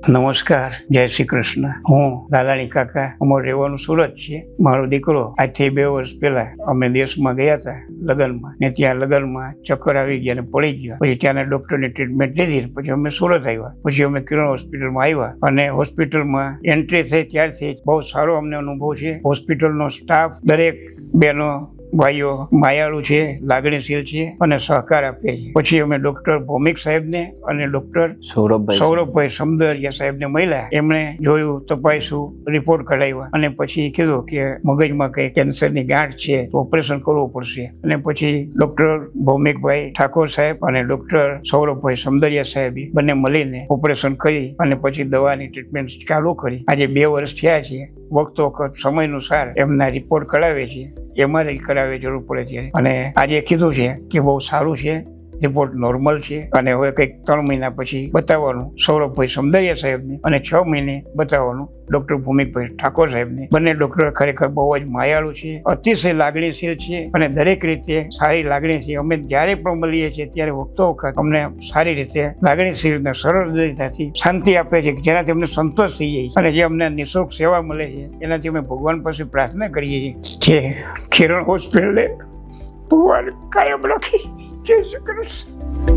નમસ્કાર, જય શ્રી કૃષ્ણ. હું લાલાણી કાકા, અમારું રહેવાનું સુરત છે. મારો દીકરો આજથી 2 વર્ષ પહેલા અમે દેશમાં ગયા હતા લગ્નમાં, ને ત્યાં લગ્નમાં ચક્કર આવી ગયા ને પડી ગયો. પછી ત્યાંના ડોક્ટરની ટ્રીટમેન્ટ લીધી. પછી અમે સુરત આવ્યા. પછી અમે કિરણ હોસ્પિટલમાં આવ્યા અને હોસ્પિટલમાં એન્ટ્રી થઈ ત્યારથી બહુ સારો અમને અનુભવ છે. હોસ્પિટલનો સ્ટાફ દરેક બહેનો ભાઈઓ માયાળુ છે, લાગણીશીલ છે અને સહકાર આપે છે. પછી અમે ડોક્ટર ભૌમિક સાહેબને અને ડોક્ટર સૌરભભાઈ સમદરિયા સાહેબને મળ્યા. એમણે જોયું, તપાસ્યું, રિપોર્ટ કઢાવ્યા અને પછી કીધું કે મગજમાં કઈ કેન્સરની ગાંઠ છે તો ઓપરેશન કરવું પડશે. અને પછી ડોક્ટર ભૌમિકભાઈ ઠાકોર સાહેબ અને ડોક્ટર સૌરભભાઈ સમદરિયા સાહેબે બંને મળીને ઓપરેશન કરી અને પછી દવાની ટ્રીટમેન્ટ ચાલુ કરી. આજે 2 વર્ષ થયા છે. વખતો વખત સમયાનુસાર એમના રિપોર્ટ કરાવે છે, એમઆરઆઈ કરાવે જરૂર પડે છે. અને આજે કીધું છે કે બહુ સારું છે, રિપોર્ટ નોર્મલ છે અને હવે કંઈક 3 મહિના પછી બતાવવાનું સૌરભભાઈ સમદરિયા સાહેબને અને 6 મહિને બતાવવાનું ડોક્ટર ભૌમિકભાઈ ઠાકોર સાહેબને. બંને ડોક્ટર ખરેખર બહુ જ માયાળુ છે, અતિશય લાગણીશીલ છે અને દરેક રીતે સારી લાગણી છે. અમે જ્યારે પણ મળીએ છીએ ત્યારે વખતો વખત અમને સારી રીતે લાગણીશીલ અને સરળતાથી શાંતિ આપે છે, જેનાથી અમને સંતોષ થઈ જાય છે. અને જે અમને નિઃશુલ્ક સેવા મળે છે એનાથી અમે ભગવાન પાસે પ્રાર્થના કરીએ છીએ કે કિરણ હોસ્પિટલે ભગવાન કાયમ રાખી. જય શ્રી કૃષ્ણ.